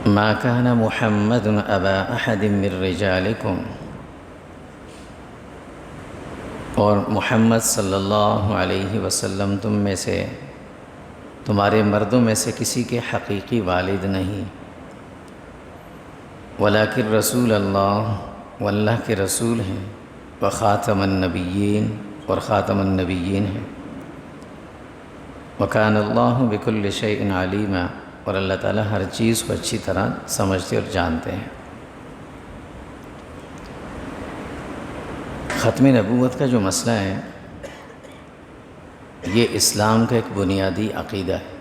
ما كان محمد أبا أحد من رجالكم، اور محمد صلی اللہ علیہ وسلم تم میں سے، تمہارے مردوں میں سے کسی کے حقیقی والد نہیں، ولیکن رسول اللہ، واللہ کے رسول ہیں، وخاتم النبیین، اور خاتم النبیین ہیں، وکان اللہ بکل شیء علیما، اور اللہ تعالیٰ ہر چیز کو اچھی طرح سمجھتے اور جانتے ہیں۔ ختم نبوت کا جو مسئلہ ہے یہ اسلام کا ایک بنیادی عقیدہ ہے۔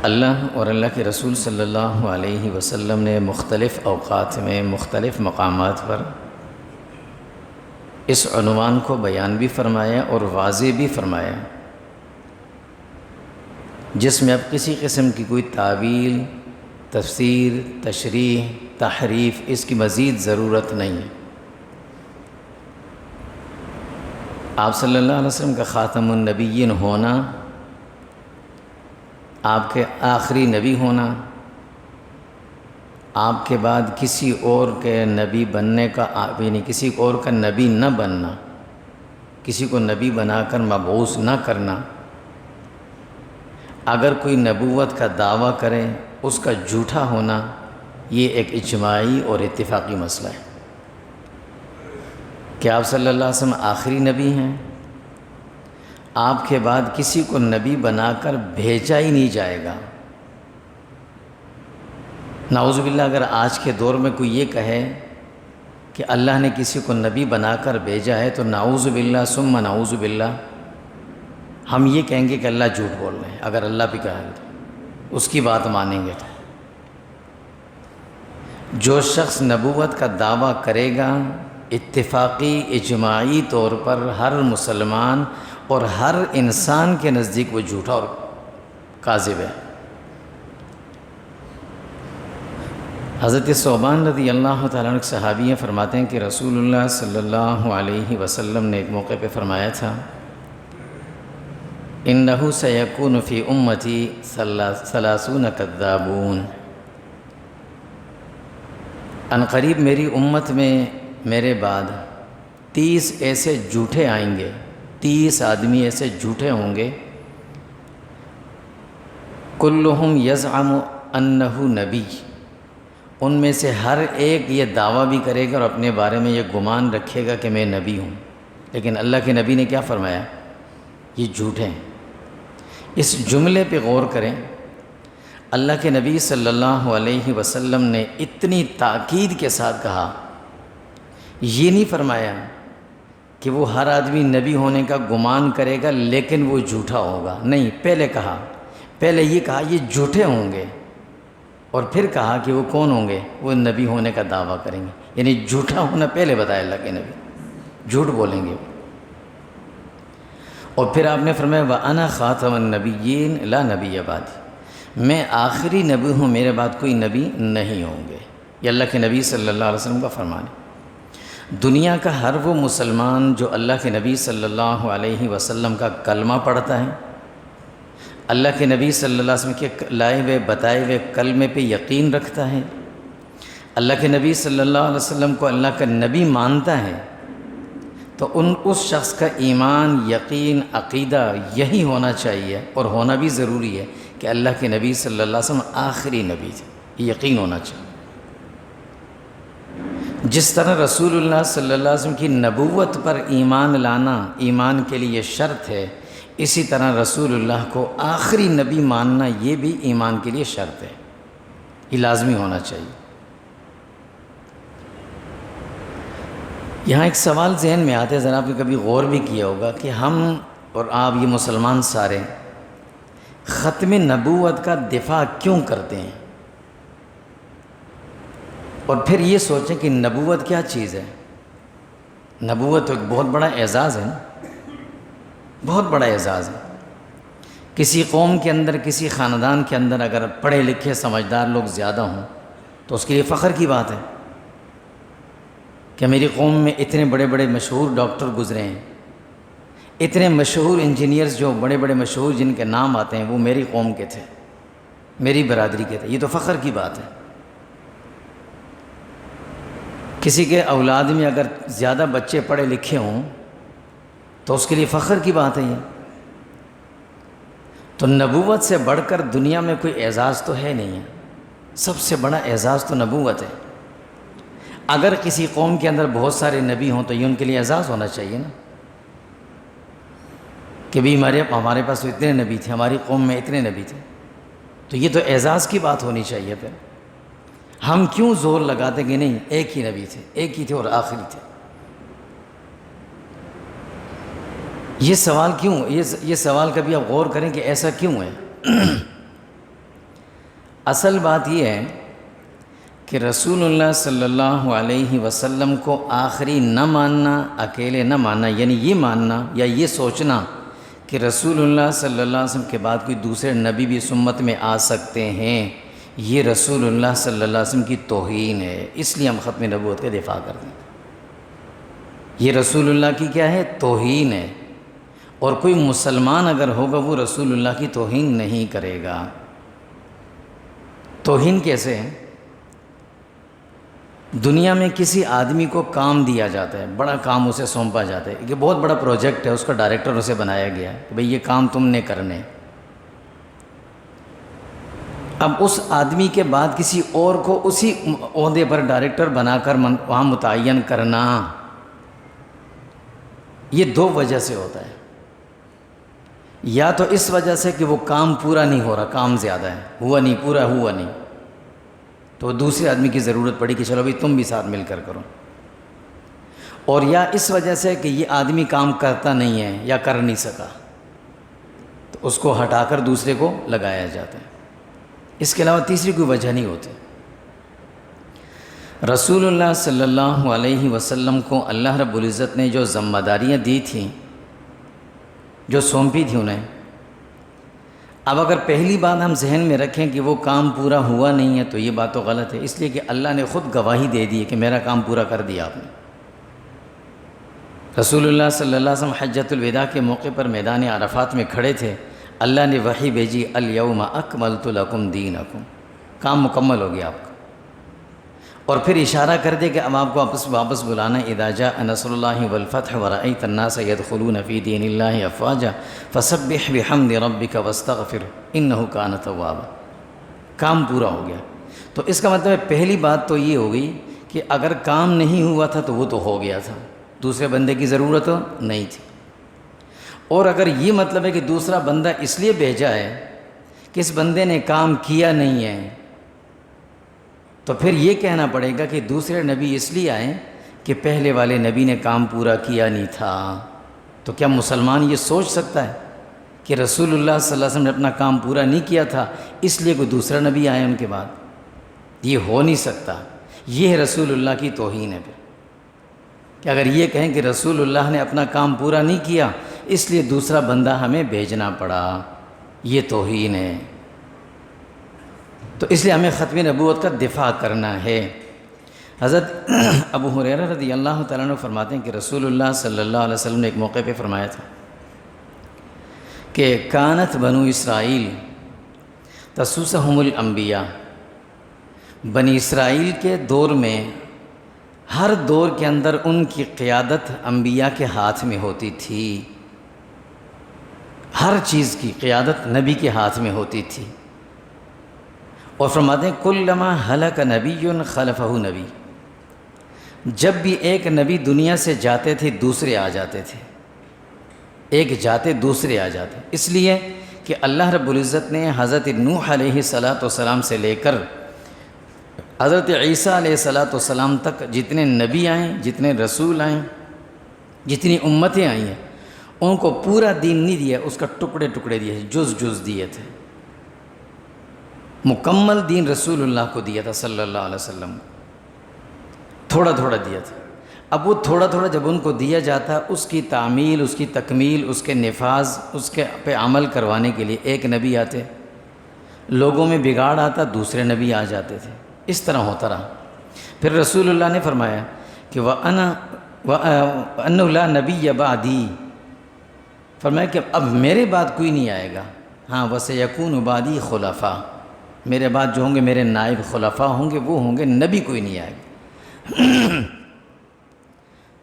اللہ اور اللہ کے رسول صلی اللہ علیہ وسلم نے مختلف اوقات میں مختلف مقامات پر اس عنوان کو بیان بھی فرمایا اور واضح بھی فرمایا، جس میں اب کسی قسم کی کوئی تعویل، تفسیر، تشریح، تحریف اس کی مزید ضرورت نہیں ہے۔ آپ صلی اللہ علیہ وسلم کا خاتم النبیین ہونا، آپ کے آخری نبی ہونا، آپ کے بعد کسی اور کے نبی بننے کا، یعنی کسی اور کا نبی نہ بننا، کسی کو نبی بنا کر مبعوث نہ کرنا، اگر کوئی نبوت کا دعویٰ کرے اس کا جھوٹا ہونا، یہ ایک اجماعی اور اتفاقی مسئلہ ہے کہ آپ صلی اللہ علیہ وسلم آخری نبی ہیں، آپ کے بعد کسی کو نبی بنا کر بھیجا ہی نہیں جائے گا۔ نعوذ باللہ اگر آج کے دور میں کوئی یہ کہے کہ اللہ نے کسی کو نبی بنا کر بھیجا ہے تو نعوذ باللہ ثم نعوذ باللہ ہم یہ کہیں گے کہ اللہ جھوٹ بول رہے ہیں، اگر اللہ بھی کہا تو اس کی بات مانیں گے۔ تو جو شخص نبوت کا دعویٰ کرے گا اتفاقی اجماعی طور پر ہر مسلمان اور ہر انسان کے نزدیک وہ جھوٹا اور کاذب ہے۔ حضرت ثوبان رضی اللہ تعالیٰ عنہ صحابی ہیں، فرماتے ہیں کہ رسول اللہ صلی اللہ علیہ وسلم نے ایک موقع پہ فرمایا تھا، اِنَّهُ سَيَكُونُ فِي أُمَّتِي 30 كَذَّابُونَ، ان قریب میری امت میں میرے بعد 30 ایسے جھوٹے آئیں گے، 30 آدمی ایسے جھوٹے ہوں گے، کلہم یزعم انہ نبی، ان میں سے ہر ایک یہ دعویٰ بھی کرے گا اور اپنے بارے میں یہ گمان رکھے گا کہ میں نبی ہوں، لیکن اللہ کے نبی نے کیا فرمایا؟ یہ جھوٹے ہیں۔ اس جملے پہ غور کریں، اللہ کے نبی صلی اللہ علیہ وسلم نے اتنی تاکید کے ساتھ کہا، یہ نہیں فرمایا کہ وہ ہر آدمی نبی ہونے کا گمان کرے گا لیکن وہ جھوٹا ہوگا، نہیں، پہلے یہ کہا یہ جھوٹے ہوں گے، اور پھر کہا کہ وہ کون ہوں گے؟ وہ نبی ہونے کا دعویٰ کریں گے، یعنی جھوٹا ہونا پہلے بتایا اللہ کے نبی، جھوٹ بولیں گے۔ اور پھر آپ نے فرمایا وَأَنَا خَاتَمَ النَّبِيِّينَ لَا نَبِيَّ بَعْدِي، میں آخری نبی ہوں، میرے بعد کوئی نبی نہیں ہوں گے۔ یہ اللہ کے نبی صلی اللہ علیہ وسلم کا فرمان ہے۔ دنیا کا ہر وہ مسلمان جو اللہ کے نبی صلی اللہ علیہ وسلم کا کلمہ پڑھتا ہے، اللہ کے نبی صلی اللہ علیہ وسلم کے لائے ہوئے بتائے ہوئے کلمے پہ یقین رکھتا ہے، اللہ کے نبی صلی اللہ علیہ وسلم کو اللہ کا نبی مانتا ہے، تو اس شخص کا ایمان، یقین، عقیدہ یہی ہونا چاہیے، اور ہونا بھی ضروری ہے کہ اللہ کے نبی صلی اللہ علیہ وسلم آخری نبی تھے، یہ یقین ہونا چاہیے۔ جس طرح رسول اللہ صلی اللہ علیہ وسلم کی نبوت پر ایمان لانا ایمان کے لیے شرط ہے، اسی طرح رسول اللہ کو آخری نبی ماننا یہ بھی ایمان کے لیے شرط ہے، یہ لازمی ہونا چاہیے۔ یہاں ایک سوال ذہن میں آتے ہیں، ذرا آپ نے کبھی غور بھی کیا ہوگا کہ ہم اور آپ، یہ مسلمان سارے، ختم نبوت کا دفاع کیوں کرتے ہیں؟ اور پھر یہ سوچیں کہ نبوت کیا چیز ہے؟ نبوت ایک بہت بڑا اعزاز ہے، بہت بڑا اعزاز ہے۔ کسی قوم کے اندر، کسی خاندان کے اندر اگر پڑھے لکھے سمجھدار لوگ زیادہ ہوں تو اس کے لیے فخر کی بات ہے کہ میری قوم میں اتنے بڑے بڑے مشہور ڈاکٹر گزرے ہیں، اتنے مشہور انجینئرز جو بڑے بڑے مشہور جن کے نام آتے ہیں وہ میری قوم کے تھے، میری برادری کے تھے. یہ تو فخر کی بات ہے. کسی کے اولاد میں اگر زیادہ بچے پڑھے لکھے ہوں تو اس کے لیے فخر کی بات ہے یہ. تو نبوت سے بڑھ کر دنیا میں کوئی اعزاز تو ہے نہیں ہے. سب سے بڑا اعزاز تو نبوت ہے. اگر کسی قوم کے اندر بہت سارے نبی ہوں تو یہ ان کے لیے اعزاز ہونا چاہیے نا کہ بھی ہمارے پاس تو اتنے نبی تھے، ہماری قوم میں اتنے نبی تھے. تو یہ تو اعزاز کی بات ہونی چاہیے. پھر ہم کیوں زور لگاتے کہ نہیں ایک ہی نبی تھے، ایک ہی تھے اور آخری تھے؟ یہ سوال کیوں؟ یہ سوال کبھی آپ غور کریں کہ ایسا کیوں ہے؟ اصل بات یہ ہے کہ رسول اللہ صلی اللہ علیہ وسلم کو آخری نہ ماننا، اکیلے نہ ماننا، یعنی یہ ماننا یا یہ سوچنا کہ رسول اللہ صلی اللہ علیہ وسلم کے بعد کوئی دوسرے نبی بھی اس امت میں آ سکتے ہیں، یہ رسول اللہ صلی اللہ علیہ وسلم کی توہین ہے. اس لیے ہم ختم نبوت کا دفاع کرتے ہیں. یہ رسول اللہ کی کیا ہے؟ توہین ہے. اور کوئی مسلمان اگر ہوگا وہ رسول اللہ کی توہین نہیں کرے گا. توہین کیسے ہے؟ دنیا میں کسی آدمی کو کام دیا جاتا ہے، بڑا کام اسے سونپا جاتا ہے کہ بہت بڑا پروجیکٹ ہے، اس کا ڈائریکٹر اسے بنایا گیا ہے کہ بھئی یہ کام تم نے کرنے. اب اس آدمی کے بعد کسی اور کو اسی عہدے پر ڈائریکٹر بنا کر وہاں متعین کرنا، یہ دو وجہ سے ہوتا ہے. یا تو اس وجہ سے کہ وہ کام پورا نہیں ہو رہا، کام زیادہ ہے، ہوا نہیں، پورا ہوا نہیں، تو دوسرے آدمی کی ضرورت پڑی کہ چلو بھائی تم بھی ساتھ مل کر کرو. اور یا اس وجہ سے کہ یہ آدمی کام کرتا نہیں ہے یا کر نہیں سکا تو اس کو ہٹا کر دوسرے کو لگایا جاتا ہے. اس کے علاوہ تیسری کوئی وجہ نہیں ہوتی. رسول اللہ صلی اللہ علیہ وسلم کو اللہ رب العزت نے جو ذمہ داریاں دی تھیں، جو سونپی تھی انہیں، اب اگر پہلی بات ہم ذہن میں رکھیں کہ وہ کام پورا ہوا نہیں ہے تو یہ بات تو غلط ہے. اس لیے کہ اللہ نے خود گواہی دے دی کہ میرا کام پورا کر دیا آپ نے. رسول اللہ صلی اللہ علیہ وسلم حجۃ الوداع کے موقع پر میدان عرفات میں کھڑے تھے. اللہ نے وحی بھیجی، الیوم اکملت لکم دینکم، کام مکمل ہو گیا آپ کا. اور پھر اشارہ کر دے کہ اب آپ کو واپس بلانا، اذا جاء نصر اللہ والفتح ورأیت الناس يدخلون فی دین اللہ افواجا فسبح بحمد ربک واستغفر انہ کان توابا. کام پورا ہو گیا. تو اس کا مطلب ہے پہلی بات تو یہ ہو گئی کہ اگر کام نہیں ہوا تھا تو وہ تو ہو گیا تھا، دوسرے بندے کی ضرورت نہیں تھی. اور اگر یہ مطلب ہے کہ دوسرا بندہ اس لیے بھیجا ہے کہ اس بندے نے کام کیا نہیں ہے، تو پھر یہ کہنا پڑے گا کہ دوسرے نبی اس لیے آئے کہ پہلے والے نبی نے کام پورا کیا نہیں تھا. تو کیا مسلمان یہ سوچ سکتا ہے کہ رسول اللہ صلی اللہ علیہ وسلم نے اپنا کام پورا نہیں کیا تھا اس لیے کوئی دوسرا نبی آئے ان کے بعد؟ یہ ہو نہیں سکتا. یہ رسول اللہ کی توہین ہے. پھر کہ اگر یہ کہیں کہ رسول اللہ نے اپنا کام پورا نہیں کیا اس لیے دوسرا بندہ ہمیں بھیجنا پڑا، یہ توہین ہے. تو اس لیے ہمیں ختم نبوت کا دفاع کرنا ہے. حضرت ابو ہریرہ رضی اللہ تعالیٰ عنہ فرماتے ہیں کہ رسول اللہ صلی اللہ علیہ وسلم نے ایک موقع پہ فرمایا تھا کہ کانت بنو اسرائیل تسوسہم الانبیاء، بنی اسرائیل کے دور میں ہر دور کے اندر ان کی قیادت انبیاء کے ہاتھ میں ہوتی تھی. ہر چیز کی قیادت نبی کے ہاتھ میں ہوتی تھی. اور فرماتے ہیں کلما ہلک نبی خلفہ نبی، جب بھی ایک نبی دنیا سے جاتے تھے دوسرے آ جاتے تھے، ایک جاتے دوسرے آ جاتے. اس لیے کہ اللہ رب العزت نے حضرت نوح علیہ السلام سے لے کر حضرت عیسیٰ علیہ السلام تک جتنے نبی آئیں، جتنے رسول آئیں، جتنی امتیں آئی ہیں، ان کو پورا دین نہیں دیا، اس کا ٹکڑے ٹکڑے دیے، جز دیے تھے. مکمل دین رسول اللہ کو دیا تھا صلی اللہ علیہ وسلم، تھوڑا تھوڑا دیا تھا. اب وہ تھوڑا تھوڑا جب ان کو دیا جاتا اس کی تعمیل، اس کی تکمیل، اس کے نفاذ، اس کے پہ عمل کروانے کے لیے ایک نبی آتے، لوگوں میں بگاڑ آتا دوسرے نبی آ جاتے تھے. اس طرح ہوتا رہا. پھر رسول اللہ نے فرمایا کہ وَأَنَّهُ لَا نَبِيَّ بَعْدِي، فرمایا کہ اب میرے بعد کوئی نہیں آئے گا. ہاں وَسَيَكُونُ بَعْدِي خُلَفَاء، میرے بعد جو ہوں گے میرے نائب خلفاء ہوں گے، وہ ہوں گے، نبی کوئی نہیں آئے گا۔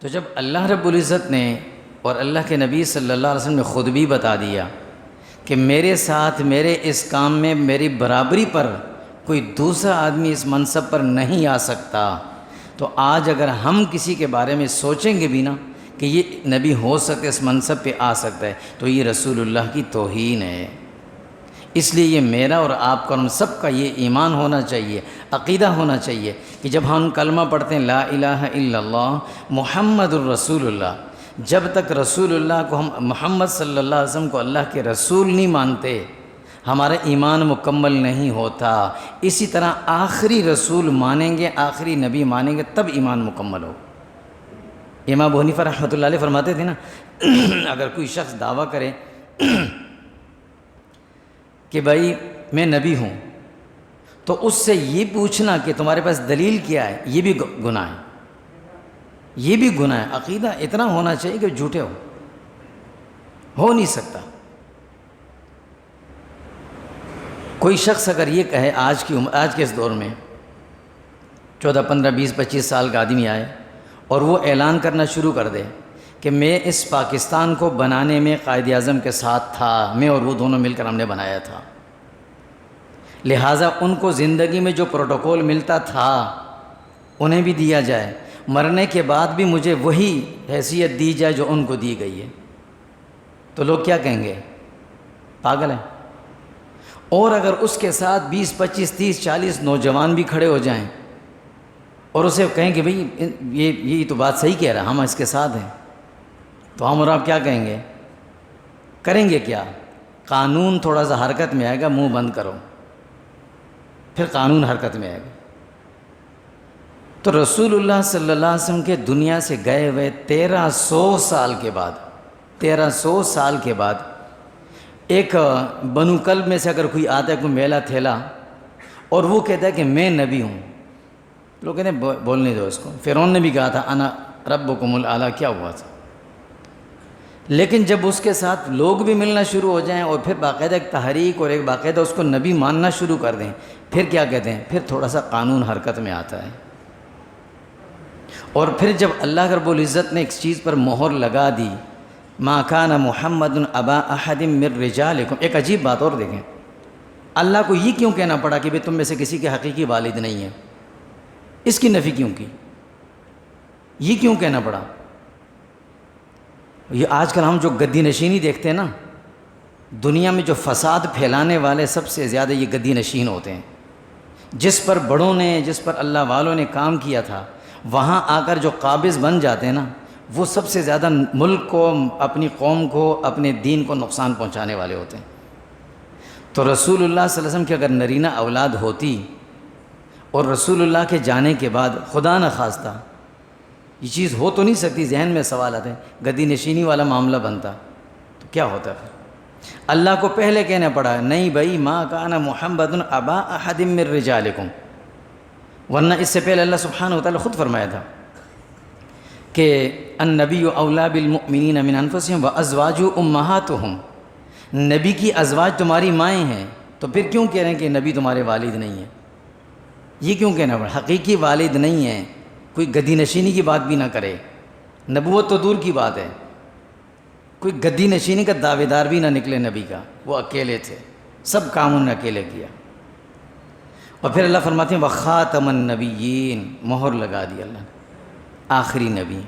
تو جب اللہ رب العزت نے اور اللہ کے نبی صلی اللہ علیہ وسلم نے خود بھی بتا دیا کہ میرے ساتھ میرے اس کام میں میری برابری پر کوئی دوسرا آدمی اس منصب پر نہیں آ سکتا، تو آج اگر ہم کسی کے بارے میں سوچیں گے بھی نا کہ یہ نبی ہو سکتا ہے، اس منصب پہ آ سکتا ہے، تو یہ رسول اللہ کی توہین ہے۔ اس لیے یہ میرا اور آپ کا اور ہم سب کا یہ ایمان ہونا چاہیے، عقیدہ ہونا چاہیے کہ جب ہم کلمہ پڑھتے ہیں لا الہ الا اللہ محمد الرسول اللہ، جب تک رسول اللہ کو ہم محمد صلی اللہ علیہ وسلم کو اللہ کے رسول نہیں مانتے، ہمارا ایمان مکمل نہیں ہوتا۔ اسی طرح آخری رسول مانیں گے، آخری نبی مانیں گے، تب ایمان مکمل ہو۔ امام ابو حنیفہ رحمۃ اللہ علیہ فرماتے تھے نا، اگر کوئی شخص دعویٰ کرے کہ بھائی میں نبی ہوں، تو اس سے یہ پوچھنا کہ تمہارے پاس دلیل کیا ہے، یہ بھی گناہ ہے، یہ بھی گناہ ہے۔ عقیدہ اتنا ہونا چاہیے کہ جھوٹے ہو نہیں سکتا۔ کوئی شخص اگر یہ کہے آج کے اس دور میں 14 15 20 25 سال کا آدمی آئے اور وہ اعلان کرنا شروع کر دے کہ میں اس پاکستان کو بنانے میں قائد اعظم کے ساتھ تھا، میں اور وہ دونوں مل کر ہم نے بنایا تھا، لہٰذا ان کو زندگی میں جو پروٹوکول ملتا تھا انہیں بھی دیا جائے، مرنے کے بعد بھی مجھے وہی حیثیت دی جائے جو ان کو دی گئی ہے، تو لوگ کیا کہیں گے؟ پاگل ہیں۔ اور اگر اس کے ساتھ 20 25 30 40 نوجوان بھی کھڑے ہو جائیں اور اسے کہیں کہ بھئی یہ تو بات صحیح کہہ رہا، ہم اس کے ساتھ ہیں، تو ہم اور آپ کیا کہیں گے؟ کریں گے کیا؟ قانون تھوڑا سا حرکت میں آئے گا، منہ بند کرو، پھر قانون حرکت میں آئے گا۔ تو رسول اللہ صلی اللہ علیہ وسلم کے دنیا سے گئے ہوئے 1300 سال کے بعد ایک بنو کلب میں سے اگر کوئی آتا ہے، کوئی میلا تھیلا، اور وہ کہتا ہے کہ میں نبی ہوں، لوگ کہتے ہیں بولنے دو اس کو۔ فرعون نے بھی کہا تھا انا ربکم الاعلیٰ، کیا ہوا تھا؟ لیکن جب اس کے ساتھ لوگ بھی ملنا شروع ہو جائیں اور پھر باقاعدہ ایک تحریک اور ایک باقاعدہ اس کو نبی ماننا شروع کر دیں، پھر کیا کہتے ہیں؟ پھر تھوڑا سا قانون حرکت میں آتا ہے۔ اور پھر جب اللہ رب العزت نے ایک چیز پر مہر لگا دی، ما کان محمد ابا احد من رجالکم، ایک عجیب بات اور دیکھیں، اللہ کو یہ کیوں کہنا پڑا کہ بھئی تم میں سے کسی کے حقیقی والد نہیں ہیں؟ اس کی نفی کیوں کی؟ یہ کیوں کہنا پڑا؟ یہ آج کل ہم جو گدی نشینی دیکھتے ہیں نا، دنیا میں جو فساد پھیلانے والے سب سے زیادہ یہ گدی نشین ہوتے ہیں۔ جس پر بڑوں نے، جس پر اللہ والوں نے کام کیا تھا، وہاں آ کر جو قابض بن جاتے ہیں نا، وہ سب سے زیادہ ملک کو، اپنی قوم کو، اپنے دین کو نقصان پہنچانے والے ہوتے ہیں۔ تو رسول اللہ صلی اللہ علیہ وسلم کی اگر نرینہ اولاد ہوتی اور رسول اللہ کے جانے کے بعد خدا نخواستہ یہ چیز ہو تو نہیں سکتی، ذہن میں سوال آتے ہیں، گدی نشینی والا معاملہ بنتا تو کیا ہوتا پھر؟ اللہ کو پہلے کہنا پڑا نہیں بھائی ما کان محمد ابا احد من رجالکم، ورنہ اس سے پہلے اللہ سبحانہ وتعالی خود فرمایا تھا کہ النبی اولیٰ بالمؤمنین من انفسہم وازواجہ امہاتہم، نبی کی ازواج تمہاری مائیں ہیں، تو پھر کیوں کہہ رہے ہیں کہ نبی تمہارے والد نہیں ہیں؟ یہ کیوں کہنا پڑا؟ حقیقی والد نہیں ہیں، کوئی گدی نشینی کی بات بھی نہ کرے، نبوت تو دور کی بات ہے، کوئی گدی نشینی کا دعوے دار بھی نہ نکلے نبی کا، وہ اکیلے تھے، سب کام انہوں نے اکیلے کیا۔ اور پھر اللہ فرماتے ہیں وخاتم النبیین، مہر لگا دی اللہ نے، آخری نبی۔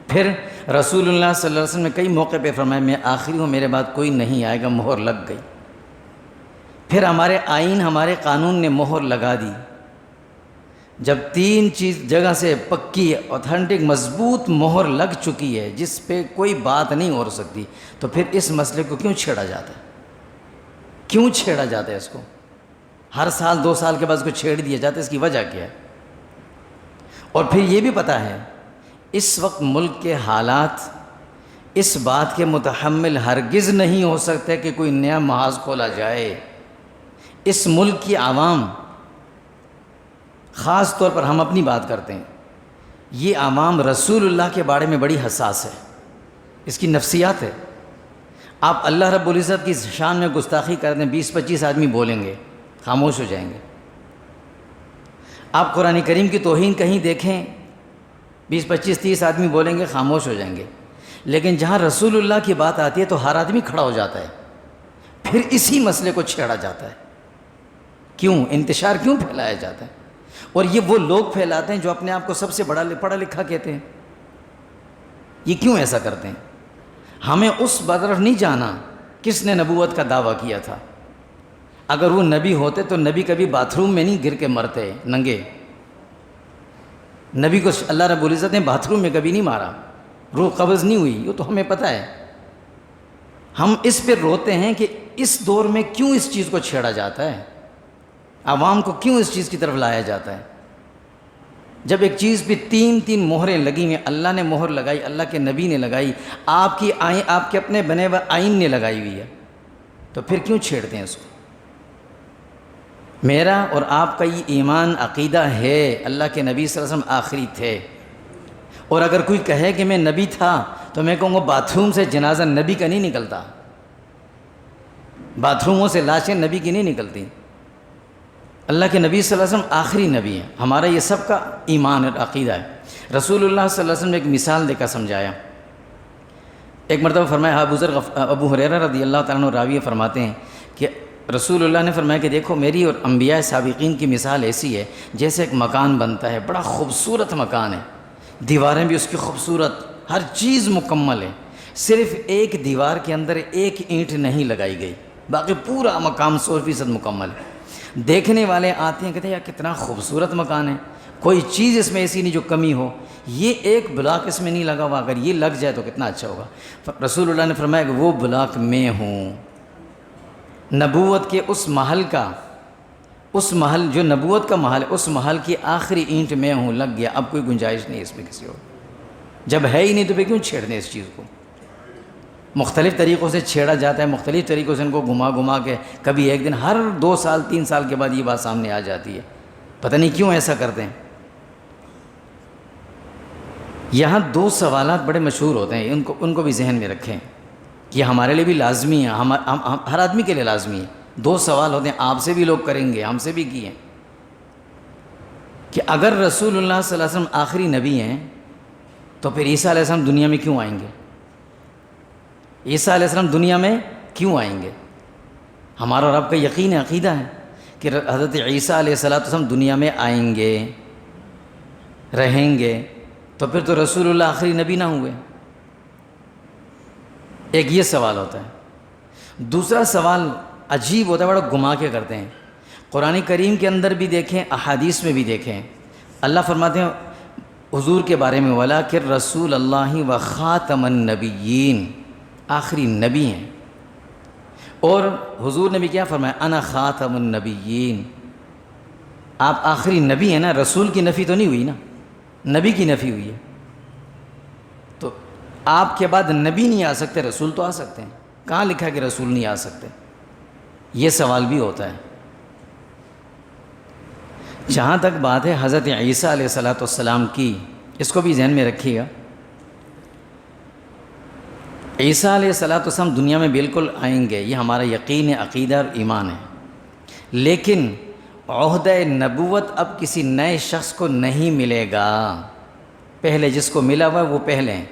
پھر رسول اللہ صلی اللہ علیہ وسلم نے کئی موقع پہ فرمایا میں آخری ہوں، میرے بعد کوئی نہیں آئے گا، مہر لگ گئی۔ پھر ہمارے آئین، ہمارے قانون نے مہر لگا دی۔ جب 3 چیز جگہ سے پکی، اوتھینٹک، مضبوط مہر لگ چکی ہے جس پہ کوئی بات نہیں ہو سکتی، تو پھر اس مسئلے کو کیوں چھیڑا جاتا ہے؟ کیوں چھیڑا جاتا ہے اس کو؟ ہر سال 2 سال کے بعد اس کو چھیڑ دیا جاتا ہے، اس کی وجہ کیا ہے؟ اور پھر یہ بھی پتہ ہے اس وقت ملک کے حالات اس بات کے متحمل ہرگز نہیں ہو سکتے کہ کوئی نیا محاذ کھولا جائے۔ اس ملک کی عوام، خاص طور پر ہم اپنی بات کرتے ہیں، یہ عوام رسول اللہ کے بارے میں بڑی حساس ہے، اس کی نفسیات ہے۔ آپ اللہ رب العزت کی شان میں گستاخی کر دیں، 20 25 آدمی بولیں گے، خاموش ہو جائیں گے۔ آپ قرآن کریم کی توہین کہیں دیکھیں، 20 25 30 آدمی بولیں گے، خاموش ہو جائیں گے، لیکن جہاں رسول اللہ کی بات آتی ہے تو ہر آدمی کھڑا ہو جاتا ہے، پھر اسی مسئلے کو چھیڑا جاتا ہے۔ کیوں؟ انتشار کیوں پھیلایا جاتا ہے؟ اور یہ وہ لوگ پھیلاتے ہیں جو اپنے آپ کو سب سے بڑا پڑھا لکھا کہتے ہیں۔ یہ کیوں ایسا کرتے ہیں؟ ہمیں اس طرف نہیں جانا کس نے نبوت کا دعویٰ کیا تھا۔ اگر وہ نبی ہوتے تو نبی کبھی باتھ روم میں نہیں گر کے مرتے ننگے۔ نبی کو اللہ رب العزت نے باتھ روم میں کبھی نہیں مارا، روح قبض نہیں ہوئی، یہ تو ہمیں پتہ ہے۔ ہم اس پہ روتے ہیں کہ اس دور میں کیوں اس چیز کو چھیڑا جاتا ہے، عوام کو کیوں اس چیز کی طرف لایا جاتا ہے۔ جب ایک چیز پہ 3 مہریں لگی ہوئی، اللہ نے مہر لگائی، اللہ کے نبی نے لگائی، آپ کے اپنے بنے ہوئے آئین نے لگائی ہوئی ہے، تو پھر کیوں چھیڑتے ہیں اس کو؟ میرا اور آپ کا یہ ایمان عقیدہ ہے اللہ کے نبی صلی اللہ علیہ وسلم آخری تھے، اور اگر کوئی کہے کہ میں نبی تھا تو میں کہوں گا باتھ روم سے جنازہ نبی کا نہیں نکلتا، باتھ روموں سے لاشیں نبی کی نہیں نکلتی۔ اللہ کے نبی صلی اللہ علیہ وسلم آخری نبی ہیں، ہمارا یہ سب کا ایمان اور عقیدہ ہے۔ رسول اللہ صلی اللہ علیہ وسلم نے ایک مثال دے کر سمجھایا۔ ایک مرتبہ فرمایا، ابو ہریرہ رضی اللہ تعالیٰ عنہ راوی فرماتے ہیں کہ رسول اللہ نے فرمایا کہ دیکھو میری اور انبیاء سابقین کی مثال ایسی ہے جیسے ایک مکان بنتا ہے، بڑا خوبصورت مکان ہے، دیواریں بھی اس کی خوبصورت، ہر چیز مکمل ہے، صرف ایک دیوار کے اندر ایک اینٹ نہیں لگائی گئی، باقی پورا مکان 100% مکمل ہے۔ دیکھنے والے آتے ہیں کہتے ہیں یار کتنا خوبصورت مکان ہے، کوئی چیز اس میں ایسی نہیں جو کمی ہو، یہ ایک بلاک اس میں نہیں لگا ہوا، اگر یہ لگ جائے تو کتنا اچھا ہوگا۔ رسول اللہ نے فرمایا کہ وہ بلاک میں ہوں، نبوت کے اس محل کا، اس محل جو نبوت کا محل ہے، اس محل کی آخری اینٹ میں ہوں، لگ گیا، اب کوئی گنجائش نہیں اس میں کسی اور۔ جب ہے ہی نہیں تو پھر کیوں چھیڑ دیں اس چیز کو؟ مختلف طریقوں سے چھیڑا جاتا ہے، مختلف طریقوں سے ان کو گھما کے، کبھی ایک دن، ہر 2 سال 3 سال کے بعد یہ بات سامنے آ جاتی ہے، پتہ نہیں کیوں ایسا کرتے ہیں۔ یہاں 2 سوالات بڑے مشہور ہوتے ہیں، ان کو بھی ذہن میں رکھیں، یہ ہمارے لیے بھی لازمی ہے، ہر آدمی کے لیے لازمی ہے۔ 2 سوال ہوتے ہیں، آپ سے بھی لوگ کریں گے، ہم سے بھی کیے، کہ اگر رسول اللہ صلی اللہ علیہ وسلم آخری نبی ہیں تو پھر عیسیٰ علیہ السلام دنیا میں کیوں آئیں گے؟ عیسیٰ علیہ السلام دنیا میں کیوں آئیں گے؟ ہمارا اور آپ کا یقین عقیدہ ہے کہ حضرت عیسیٰ علیہ السلام دنیا میں آئیں گے، رہیں گے، تو پھر تو رسول اللہ آخری نبی نہ ہوئے۔ ایک یہ سوال ہوتا ہے۔ دوسرا سوال عجیب ہوتا ہے، بڑا گما کے کرتے ہیں۔ قرآن کریم کے اندر بھی دیکھیں، احادیث میں بھی دیکھیں، اللہ فرماتے ہیں حضور کے بارے میں وَلَٰكِن رسول اللہ وخاتم النبیین، آخری نبی ہیں۔ اور حضور نے بھی کیا فرمایا؟ انا خاتم النبیین، آپ آخری نبی ہیں نا، رسول کی نفی تو نہیں ہوئی نا، نبی کی نفی ہوئی ہے۔ تو آپ کے بعد نبی نہیں آ سکتے، رسول تو آ سکتے ہیں، کہاں لکھا کہ رسول نہیں آ سکتے؟ یہ سوال بھی ہوتا ہے۔ جہاں تک بات ہے حضرت عیسیٰ علیہ السلام کی، اس کو بھی ذہن میں رکھیے گا۔ عیسیٰ علیہ السلام دنیا میں بالکل آئیں گے، یہ ہمارا یقین عقیدہ اور ایمان ہے، لیکن عہدہ نبوت اب کسی نئے شخص کو نہیں ملے گا، پہلے جس کو ملا ہوا ہے وہ پہلے ہیں۔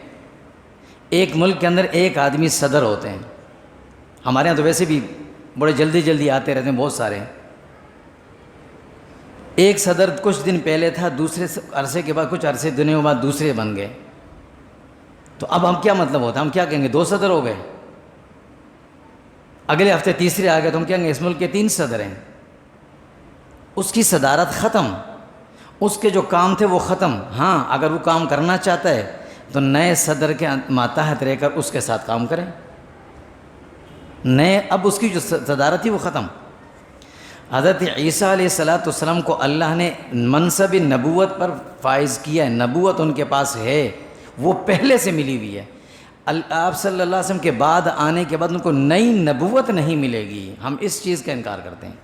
ایک ملک کے اندر ایک آدمی صدر ہوتے ہیں، ہمارے ہاں تو ویسے بھی بڑے جلدی آتے رہتے ہیں، بہت سارے ہیں۔ ایک صدر کچھ دن پہلے تھا، دوسرے عرصے کے بعد، کچھ عرصے دنوں کے بعد دوسرے بن گئے، تو اب ہم کیا مطلب ہوتا ہے؟ ہم کیا کہیں گے 2 صدر ہو گئے، اگلے ہفتے تیسرے آ گئے تو ہم کہیں گے اس ملک کے 3 صدر ہیں۔ اس کی صدارت ختم، اس کے جو کام تھے وہ ختم۔ ہاں اگر وہ کام کرنا چاہتا ہے تو نئے صدر کے ماتحت رہ کر اس کے ساتھ کام کریں، اب اس کی جو صدارت تھی وہ ختم۔ حضرت عیسیٰ علیہ السلام کو اللہ نے منصب نبوت پر فائز کیا ہے، نبوت ان کے پاس ہے، وہ پہلے سے ملی ہوئی ہے۔ آپ صلی اللہ علیہ وسلم کے بعد آنے کے بعد ان کو نئی نبوت نہیں ملے گی، ہم اس چیز کا انکار کرتے ہیں۔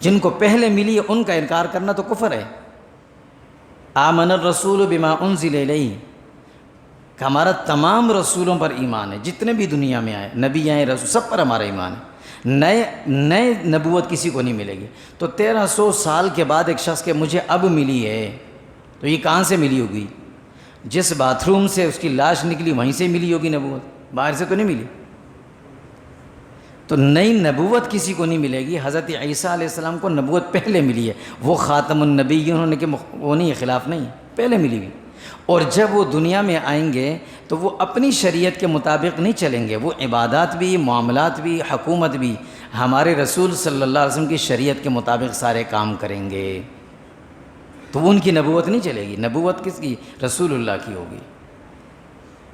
جن کو پہلے ملی ہے ان کا انکار کرنا تو کفر ہے۔ آمن الرسول بما انزل الیہ، کہ ہمارا تمام رسولوں پر ایمان ہے، جتنے بھی دنیا میں آئے نبی آئے رسول، سب پر ہمارا ایمان ہے۔ نئے نبوت کسی کو نہیں ملے گی۔ تو 1300 سال کے بعد ایک شخص کے مجھے اب ملی ہے، تو یہ کہاں سے ملی ہوگی؟ جس باتھ روم سے اس کی لاش نکلی وہیں سے ملی ہوگی نبوت، باہر سے تو نہیں ملی۔ تو نئی نبوت کسی کو نہیں ملے گی۔ حضرت عیسیٰ علیہ السلام کو نبوت پہلے ملی ہے، وہ خاتم النبی، انہوں نے کہ وہ نہیں ہے، خلاف نہیں ہے، پہلے ملی ہوئی۔ اور جب وہ دنیا میں آئیں گے تو وہ اپنی شریعت کے مطابق نہیں چلیں گے، وہ عبادات بھی، معاملات بھی، حکومت بھی ہمارے رسول صلی اللہ علیہ وسلم کی شریعت کے مطابق سارے کام کریں گے۔ تو ان کی نبوت نہیں چلے گی، نبوت کس کی؟ رسول اللہ کی ہوگی۔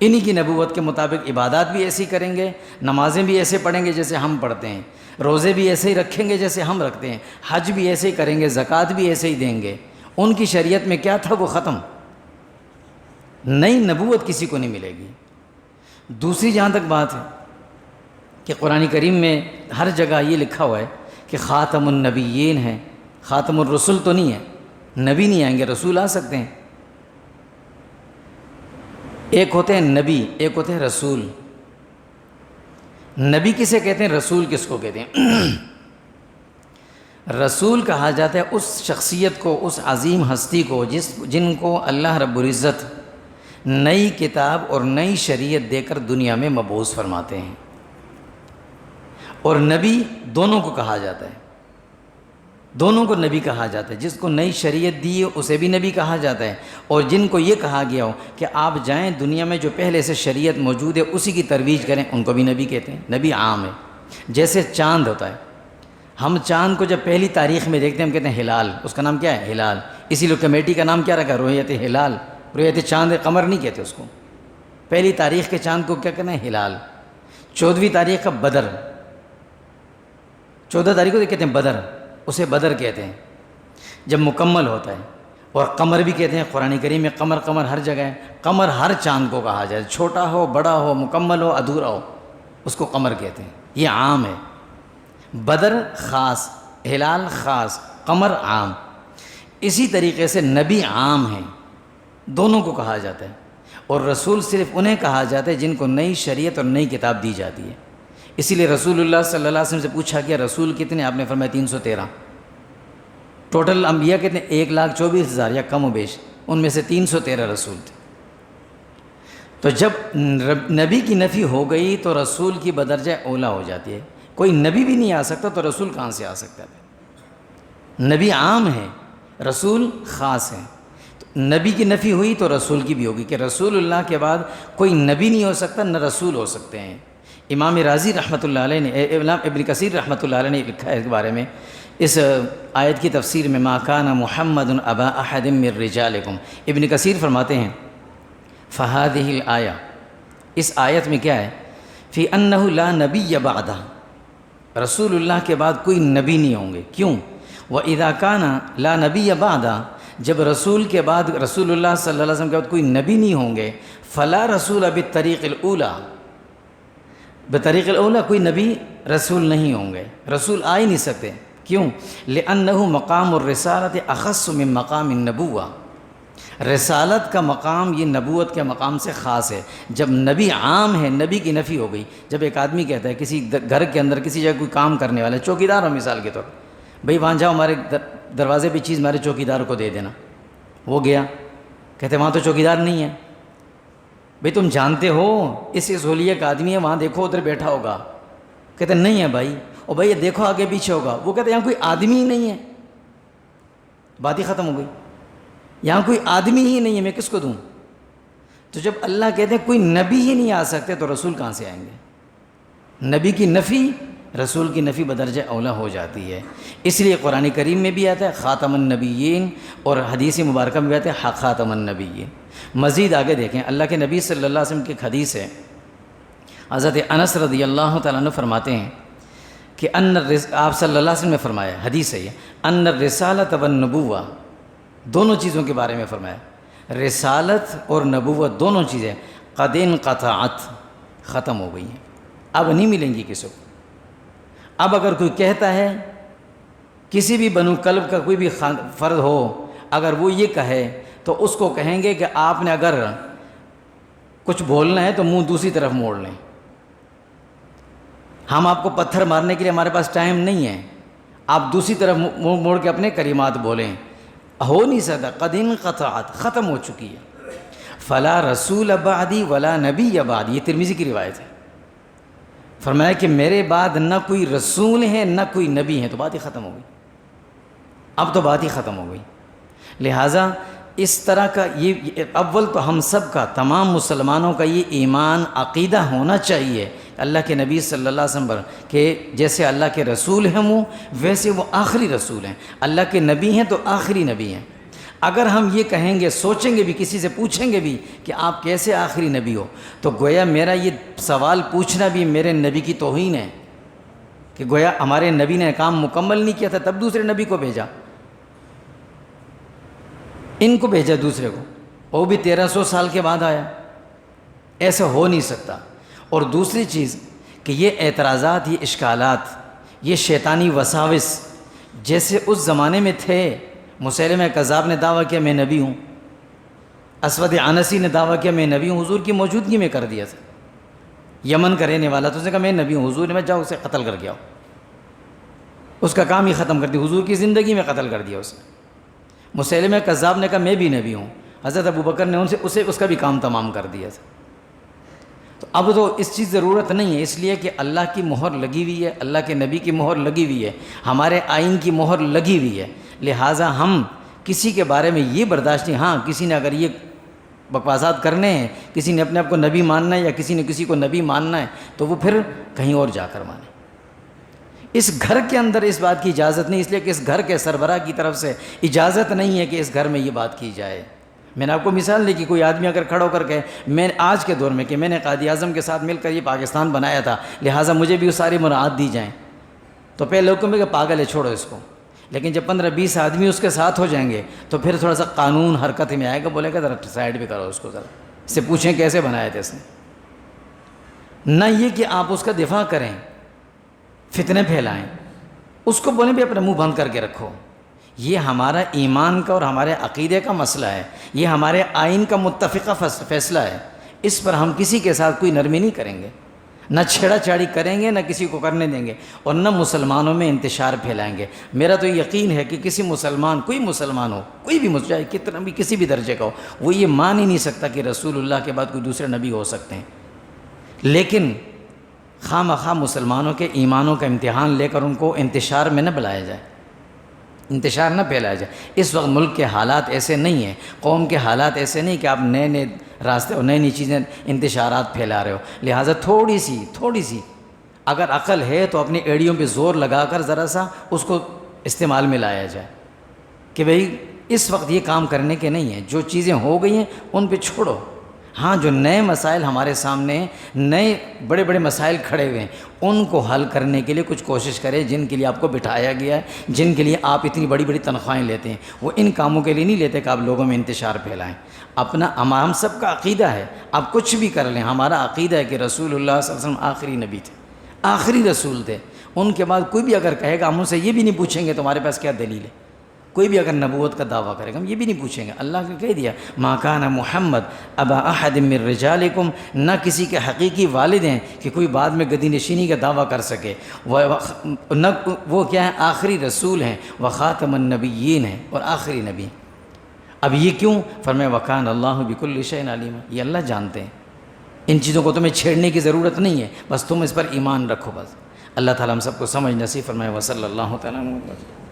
انہی کی نبوت کے مطابق عبادات بھی ایسی کریں گے، نمازیں بھی ایسے پڑھیں گے جیسے ہم پڑھتے ہیں، روزے بھی ایسے ہی رکھیں گے جیسے ہم رکھتے ہیں، حج بھی ایسے ہی کریں گے، زکوٰۃ بھی ایسے ہی دیں گے۔ ان کی شریعت میں کیا تھا وہ ختم، نئی نبوت کسی کو نہیں ملے گی۔ دوسری جہاں تک بات ہے کہ قرآن کریم میں ہر جگہ یہ لکھا ہوا ہے کہ خاتم النبیین ہے، خاتم الرسل تو نہیں ہے، نبی نہیں آئیں گے، رسول آ سکتے ہیں۔ ایک ہوتے ہیں نبی، ایک ہوتے ہیں رسول۔ نبی کسے کہتے ہیں؟ رسول کس کو کہتے ہیں؟ رسول کہا جاتا ہے اس شخصیت کو، اس عظیم ہستی کو جن کو اللہ رب العزت نئی کتاب اور نئی شریعت دے کر دنیا میں مبعوث فرماتے ہیں۔ اور نبی دونوں کو کہا جاتا ہے، دونوں کو نبی کہا جاتا ہے۔ جس کو نئی شریعت دی ہے اسے بھی نبی کہا جاتا ہے، اور جن کو یہ کہا گیا ہو کہ آپ جائیں دنیا میں جو پہلے سے شریعت موجود ہے اسی کی ترویج کریں، ان کو بھی نبی کہتے ہیں۔ نبی عام ہے۔ جیسے چاند ہوتا ہے، ہم چاند کو جب پہلی تاریخ میں دیکھتے ہیں ہم کہتے ہیں ہلال، اس کا نام کیا ہے؟ ہلال۔ اسی لیے کمیٹی کا نام کیا رکھا؟ رؤیت ہلال۔ رؤیت چاند، قمر نہیں کہتے اس کو۔ پہلی تاریخ کے چاند کو کیا کہنا ہے؟ ہلال۔ 14ویں تاریخ کا بدر، 14 تاریخ کو کہتے ہیں بدر، اسے بدر کہتے ہیں جب مکمل ہوتا ہے۔ اور قمر بھی کہتے ہیں، قرآن کریم میں قمر ہر جگہ ہے۔ قمر ہر چاند کو کہا جائے، چھوٹا ہو، بڑا ہو، مکمل ہو، ادھورا ہو، اس کو قمر کہتے ہیں۔ یہ عام ہے۔ بدر خاص، ہلال خاص، قمر عام۔ اسی طریقے سے نبی عام ہیں، دونوں کو کہا جاتا ہے، اور رسول صرف انہیں کہا جاتا ہے جن کو نئی شریعت اور نئی کتاب دی جاتی ہے۔ اسی لیے رسول اللہ صلی اللہ علیہ وسلم سے پوچھا گیا رسول کتنے؟ آپ نے فرمایا 313۔ ٹوٹل انبیاء کتنے؟ 1,24,000 یا کم و بیش، ان میں سے 313 رسول تھے۔ تو جب نبی کی نفی ہو گئی تو رسول کی بدرجہ اولا ہو جاتی ہے۔ کوئی نبی بھی نہیں آ سکتا تو رسول کہاں سے آ سکتا ہے؟ نبی عام ہے، رسول خاص ہے۔ تو نبی کی نفی ہوئی تو رسول کی بھی ہوگی کہ رسول اللہ کے بعد کوئی نبی نہیں ہو سکتا، نہ رسول ہو سکتے ہیں۔ امام رازی رحمۃ اللہ علیہ نے، ابن کثیر رحمۃ اللہ علیہ نے لکھا ہے اس بارے میں، اس آیت کی تفسیر میں، ما کان محمد ابا احد من رجالکم، ابن کثیر فرماتے ہیں فہذہ الآیہ، اس آیت میں کیا ہے؟ فی انہ لا نبی بعدہ، رسول اللہ کے بعد کوئی نبی نہیں ہوں گے۔ کیوں؟ وَإِذَا كَانَ لَا نَبِيَّ بَعْدَ، جب رسول کے بعد رسول اللہ صلی اللہ علیہ وسلم کے بعد کوئی نبی نہیں ہوں گے، فَلَا رَسُولَ بِالطَّرِيقِ الْأُولَى، بطریق الاولا کوئی نبی رسول نہیں ہوں گے، رسول آ ہی نہیں سکتے۔ کیوں؟ لِأَنَّهُ مقام الرسالۃ اخص من مقام النبوہ، رسالت کا مقام یہ نبوت کے مقام سے خاص ہے۔ جب نبی عام ہے، نبی کی نفی ہو گئی۔ جب ایک آدمی کہتا ہے کسی گھر کے اندر کسی جگہ کوئی کام کرنے والا ہے، چوکیدار ہو مثال کے طور پر، بھئی وہاں جاؤ، ہمارے دروازے پہ چیز ہمارے چوکیدار کو دے دینا، وہ گیا، کہتے وہاں تو چوکیدار نہیں ہے۔ بھئی تم جانتے ہو اس اصولیہ کا آدمی ہے، وہاں دیکھو ادھر بیٹھا ہوگا، کہتے نہیں ہے بھائی، اور بھئی یہ دیکھو آگے پیچھے ہوگا، وہ کہتے یہاں کوئی آدمی ہی نہیں ہے، بات ہی ختم ہو گئی، یہاں کوئی آدمی ہی نہیں ہے، میں کس کو دوں؟ تو جب اللہ کہتے ہیں کوئی نبی ہی نہیں آ سکتے تو رسول کہاں سے آئیں گے؟ نبی کی نفی، رسول کی نفی بدرجہ اولا ہو جاتی ہے۔ اس لیے قرآن کریم میں بھی آتا ہے خاتم النبیین، اور حدیث مبارکہ میں بھی آتا ہے خاتم النبیین۔ مزید آگے دیکھیں، اللہ کے نبی صلی اللہ علیہ وسلم کی ایک حدیث ہے، حضرت انس رضی اللہ تعالیٰ عنہ فرماتے ہیں کہ آپ صلی اللہ علیہ وسلم نے فرمایا، حدیث ہے یہ، ان الرسالۃ والنبوہ، دونوں چیزوں کے بارے میں فرمایا، رسالت اور نبوت دونوں چیزیں قد انقطعت، ختم ہو گئی ہیں، اب نہیں ملیں گی کسی کو۔ اب اگر کوئی کہتا ہے، کسی بھی بنو کلب کا کوئی بھی فرد ہو، اگر وہ یہ کہے تو اس کو کہیں گے کہ آپ نے اگر کچھ بولنا ہے تو منہ دوسری طرف موڑ لیں، ہم آپ کو پتھر مارنے کے لیے ہمارے پاس ٹائم نہیں ہے، آپ دوسری طرف موڑ کے اپنے کلمات بولیں، ہو نہیں سکتا، قد انقطعت، ختم ہو چکی ہے، فلا رسول بعدی ولا نبی بعدی، یہ ترمذی کی روایت ہے۔ فرمایا کہ میرے بعد نہ کوئی رسول ہے نہ کوئی نبی ہے، تو بات ہی ختم ہو گئی، اب تو بات ہی ختم ہو گئی۔ لہٰذا اس طرح کا یہ اول تو ہم سب کا، تمام مسلمانوں کا یہ ایمان عقیدہ ہونا چاہیے اللہ کے نبی صلی اللہ علیہ وسلم پر، کہ جیسے اللہ کے رسول ہیں وہ، ویسے وہ آخری رسول ہیں، اللہ کے نبی ہیں تو آخری نبی ہیں۔ اگر ہم یہ کہیں گے، سوچیں گے بھی، کسی سے پوچھیں گے بھی کہ آپ کیسے آخری نبی ہو، تو گویا میرا یہ سوال پوچھنا بھی میرے نبی کی توہین ہے، کہ گویا ہمارے نبی نے کام مکمل نہیں کیا تھا تب دوسرے نبی کو بھیجا، ان کو بھیجا دوسرے کو، وہ بھی 1300 سال کے بعد آیا، ایسا ہو نہیں سکتا۔ اور دوسری چیز کہ یہ اعتراضات، یہ اشکالات، یہ شیطانی وساوس جیسے اس زمانے میں تھے، مسیلمہ کذاب نے دعویٰ کیا میں نبی ہوں، اسود عنسی نے دعویٰ کیا میں نبی ہوں، حضور کی موجودگی میں کر دیا تھا، یمن کا رہنے والا، تو اس نے کہا میں نبی ہوں، حضور نے میں جاؤ اسے قتل کر کے آؤ، اس کا کام ہی ختم کر دیا، حضور کی زندگی میں قتل کر دیا اسے۔ مسیلمہ کذاب نے کہا میں بھی نبی ہوں، حضرت ابوبکر نے اس کا بھی کام تمام کر دیا تھا۔ تو اب تو اس چیز ضرورت نہیں ہے، اس لیے کہ اللہ کی مہر لگی ہوئی ہے، اللہ کے نبی کی مہر لگی ہوئی ہے، ہمارے آئین کی مہر لگی ہوئی ہے، لہٰذا ہم کسی کے بارے میں یہ برداشت نہیں۔ ہاں کسی نے اگر یہ بکواسات کرنے ہیں، کسی نے اپنے آپ کو نبی ماننا ہے یا کسی نے کسی کو نبی ماننا ہے، تو وہ پھر کہیں اور جا کر مانے۔ اس گھر کے اندر اس بات کی اجازت نہیں، اس لیے کہ اس گھر کے سربراہ کی طرف سے اجازت نہیں ہے کہ اس گھر میں یہ بات کی جائے۔ میں نے آپ کو مثال دی کہ کوئی آدمی اگر کھڑا ہو کر کے میں آج کے دور میں کہ میں نے قائد اعظم کے ساتھ مل کر یہ پاکستان بنایا تھا، لہٰذا مجھے بھی وہ ساری مراعات دی جائیں، تو پہلے لوگوں میں کہ پاگل ہے چھوڑو اس کو، لیکن جب 15-20 آدمی اس کے ساتھ ہو جائیں گے تو پھر تھوڑا سا قانون حرکت میں آئے گا، بولے گا ذرا سائڈ بھی کرو اس کو، ذرا اس سے پوچھیں کیسے بنایا تھا اس نے۔ نہ یہ کہ آپ اس کا دفاع کریں، فتنے پھیلائیں، اس کو بولیں بھی اپنا منہ بند کر کے رکھو۔ یہ ہمارا ایمان کا اور ہمارے عقیدے کا مسئلہ ہے، یہ ہمارے آئین کا متفقہ فیصلہ ہے، اس پر ہم کسی کے ساتھ کوئی نرمی نہیں کریں گے، نہ چھیڑا چھاڑی کریں گے، نہ کسی کو کرنے دیں گے، اور نہ مسلمانوں میں انتشار پھیلائیں گے۔ میرا تو یقین ہے کہ کسی مسلمان، کوئی مسلمان ہو، کوئی بھی چاہے کتنا بھی کسی بھی درجے کا ہو، وہ یہ مان ہی نہیں سکتا کہ رسول اللہ کے بعد کوئی دوسرے نبی ہو سکتے ہیں، لیکن خواہ مخواہ مسلمانوں کے ایمانوں کا امتحان لے کر ان کو انتشار میں نہ بلایا جائے، انتشار نہ پھیلایا جائے۔ اس وقت ملک کے حالات ایسے نہیں ہیں، قوم کے حالات ایسے نہیں کہ آپ نئے نئے راستے اور نئی نئی چیزیں، انتشارات پھیلا رہے ہو، لہٰذا تھوڑی سی اگر عقل ہے تو اپنی ایڑیوں پہ زور لگا کر ذرا سا اس کو استعمال میں لایا جائے کہ بھئی اس وقت یہ کام کرنے کے نہیں ہیں، جو چیزیں ہو گئی ہیں ان پہ چھوڑو۔ ہاں جو نئے مسائل ہمارے سامنے ہیں، نئے بڑے بڑے مسائل کھڑے ہوئے ہیں، ان کو حل کرنے کے لیے کچھ کوشش کریں، جن کے لیے آپ کو بٹھایا گیا ہے، جن کے لیے آپ اتنی بڑی بڑی تنخواہیں لیتے ہیں، وہ ان کاموں کے لیے نہیں لیتے کہ آپ لوگوں میں انتشار پھیلائیں۔ اپنا ہم سب کا عقیدہ ہے، آپ کچھ بھی کر لیں، ہمارا عقیدہ ہے کہ رسول اللہ صلی اللہ علیہ وسلم آخری نبی تھے، آخری رسول تھے، ان کے بعد کوئی بھی اگر کہے گا، ہم ان سے یہ بھی نہیں پوچھیں گے تمہارے پاس کیا دلیل ہے، کوئی بھی اگر نبوت کا دعویٰ کرے گا ہم یہ بھی نہیں پوچھیں گے۔ اللہ نے کہہ دیا ما کان محمد ابا احد من رجالکم، نہ کسی کے حقیقی والد ہیں کہ کوئی بعد میں گدی نشینی کا دعویٰ کر سکے، نہ وہ کیا ہیں، آخری رسول ہیں، وخاتم النبیین ہیں، اور آخری نبی۔ اب یہ کیوں؟ فرمایا وکان اللہ بکل شیء علیم، یہ اللہ جانتے ہیں، ان چیزوں کو تمہیں چھیڑنے کی ضرورت نہیں ہے، بس تم اس پر ایمان رکھو بس۔ اللہ تعالیٰ ہم سب کو سمجھ نصیب فرمائے۔ وصلی اللہ تعالیٰ علیہ وسلم۔